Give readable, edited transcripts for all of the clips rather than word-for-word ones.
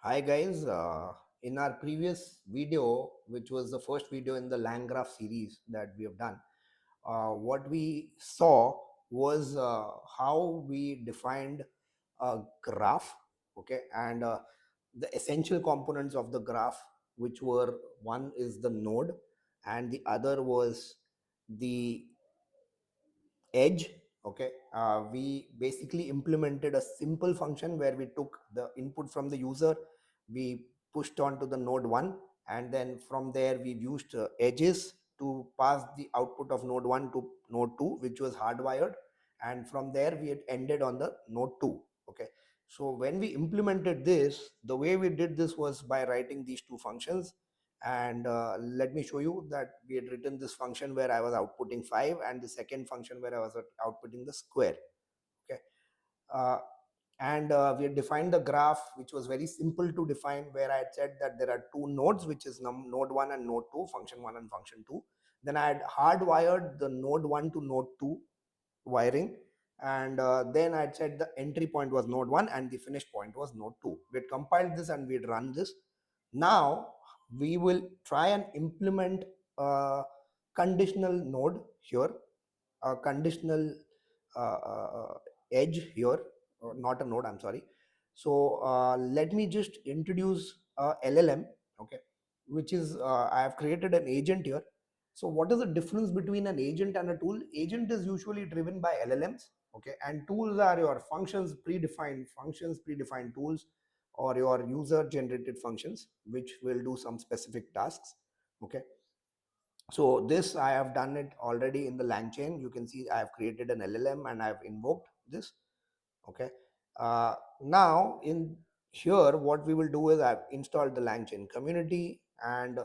Hi guys, in our previous video, which was the first video in the LangGraph series that we have done, what we saw was how we defined a graph, okay, and the essential components of the graph, which were one is the node, and the other was the edge. Okay, we basically implemented a simple function where we took the input from the user, we pushed on to the node 1, and then from there we used edges to pass the output of node 1 to node 2, which was hardwired, and from there we had ended on the node 2. Okay, so when we implemented this, the way we did this was by writing these two functions. And let me show you that we had written this function where I was outputting 5, and the second function where I was outputting the square. Okay, uh, and we had defined the graph, which was very simple to define, where I had said that there are two nodes, which is node 1 and node 2, function 1 and function 2. Then I had hardwired the node 1 to node 2 wiring, and then I had said the entry point was node 1 and the finish point was node 2. We had compiled this and we had run this. Now we will try and implement a conditional node here, a conditional edge here, or not a node, I'm sorry. So let me just introduce LLM, okay, which is I have created an agent here. So what is the difference between an agent and a tool? Agent is usually driven by LLMs, okay, and tools are your functions, predefined tools, or your user generated functions, which will do some specific tasks. Okay, so this I have done it already in the LangChain. You can see I have created an LLM and I have invoked this. Okay, now in here what we will do is I've installed the LangChain community, and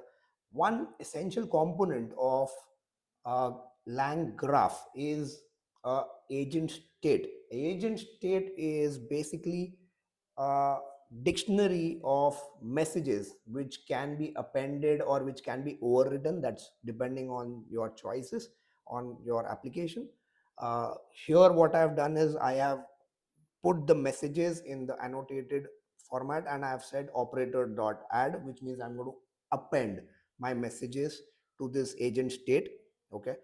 one essential component of uh, LangGraph is agent state. Agent state is basically a dictionary of messages which can be appended or which can be overwritten. That's depending on your choices on your application. Here what I have done is I have put the messages in the annotated format, and I have said operator dot add, which means I'm going to append my messages to this agent state. Okay,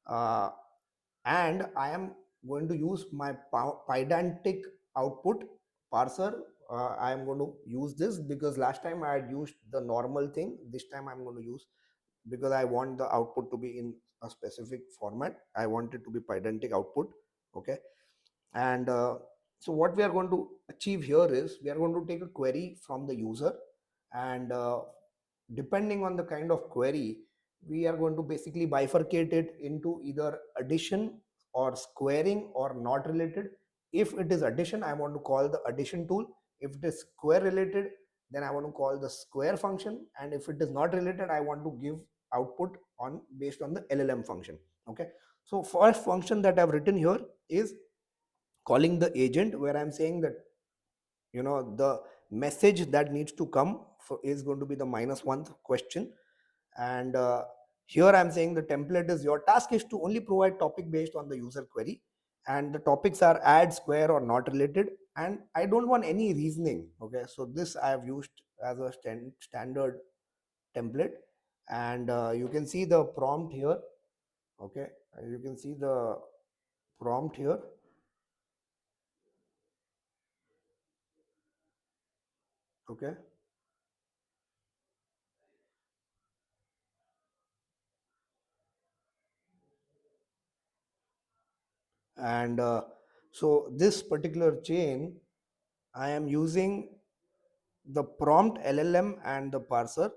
uh, and I am going to use my pydantic output parser. I am going to use this because last time I had used the normal thing. This time I'm going to use, because I want the output to be in a specific format, I want it to be pydantic output. Okay, and so what we are going to achieve here is we are going to take a query from the user, and depending on the kind of query, we are going to basically bifurcate it into either addition or squaring or not related. If it is addition, I want to call the addition tool. If it is square related, then I want to call the square function, and if it is not related, I want to give output on based on the LLM function. Okay, so first function that I've written here is calling the agent, where I'm saying that the message that needs to come is going to be the -1 question. And here I'm saying the template is your task is to only provide topic based on the user query, and the topics are add, square, or not related, and I don't want any reasoning. Okay, so this I have used as a standard template, and you can see the prompt here. Okay, you can see the prompt here. Okay, and so this particular chain, I am using the prompt LLM and the parser.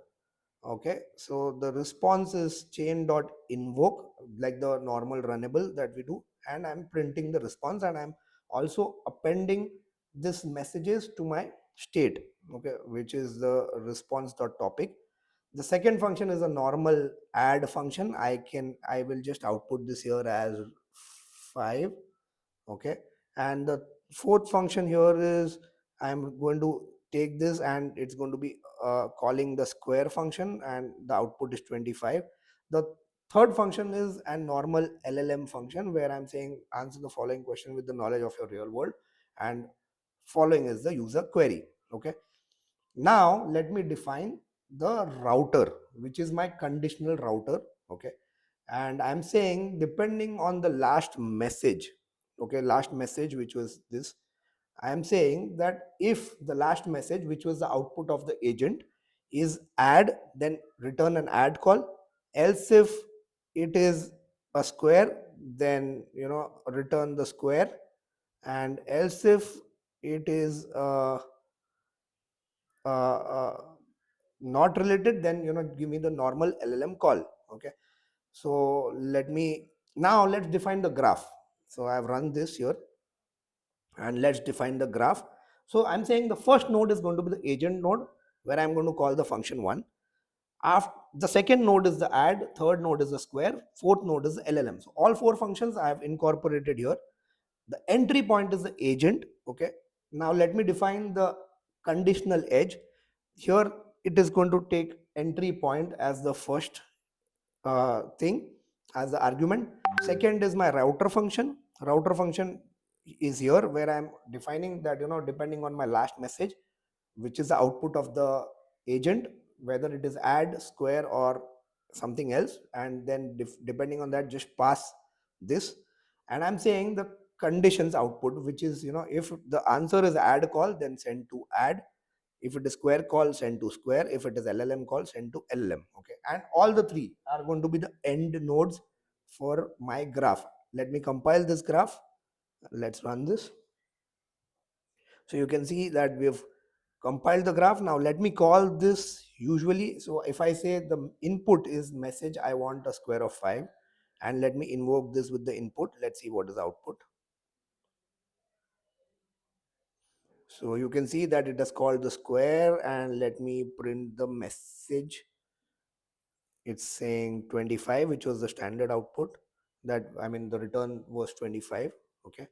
Okay, so the response is chain dot invoke, like the normal runnable that we do, and I'm printing the response, and I'm also appending this messages to my state. Okay, which is the response dot topic. The second function is a normal add function. I will just output this here as 5. Okay, and the fourth function here is I'm going to take this, and it's going to be calling the square function, and the output is 25. The third function is a normal LLM function, where I'm saying answer the following question with the knowledge of your real world, and following is the user query. Okay, Now let me define the router, which is my conditional router. Okay, and I'm saying depending on the last message, okay, last message which was this, I am saying that if the last message which was the output of the agent is add, then return an add call. Else if it is a square, then return the square. And else if it is uh, not related, then give me the normal LLM call. Okay, so let's define the graph. So I've run this here, and let's define the graph. So I'm saying the first node is going to be the agent node, where I'm going to call the function 1. After the second node is the add, third node is the square, fourth node is the LLM. So all four functions I have incorporated here. The entry point is the agent. Okay, now let me define the conditional edge. Here it is going to take entry point as the first thing, as the argument. Second is my router function. Router function is here, where I'm defining that depending on my last message, which is the output of the agent, whether it is add, square, or something else, and then depending on that, just pass this. And I'm saying the conditions output, which is if the answer is add call, then send to add. If it is square call, send to square. If it is LLM call, send to LLM. Okay, and all the three are going to be the end nodes for my graph. Let me compile this graph. Let's run this. So you can see that we've compiled the graph. Now let me call this usually. So if I say the input is message, I want a square of 5, and let me invoke this with the input. Let's see what is output. So you can see that it has called the square, and let me print the message. It's saying 25, which was the standard output. That, I mean, the return was 25. Okay,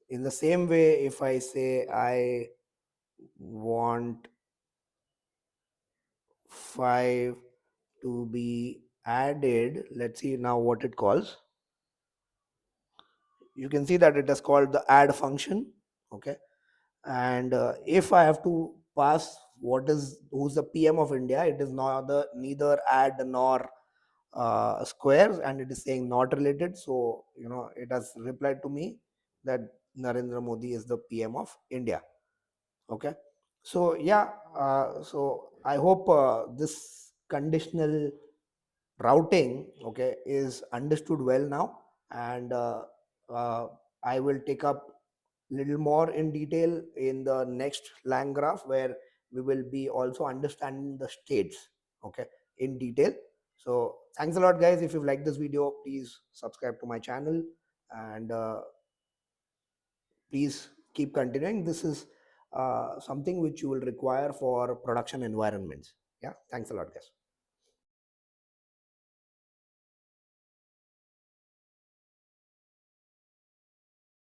in the same way, if I say I want 5 to be added, let's see now what it calls. You can see that it has called the add function. Okay, and if I have to pass who's the PM of India, it is neither add nor squares, and it is saying not related. So it has replied to me that Narendra Modi is the PM of India. Okay, so yeah, so I hope this conditional routing, okay, is understood well now. And uh, I will take up little more in detail in the next lang graph, where we will be also understanding the states, okay, in detail. So thanks a lot, guys. If you've liked this video, please subscribe to my channel, and please keep continuing. This is something which you will require for production environments. Yeah, thanks a lot, guys.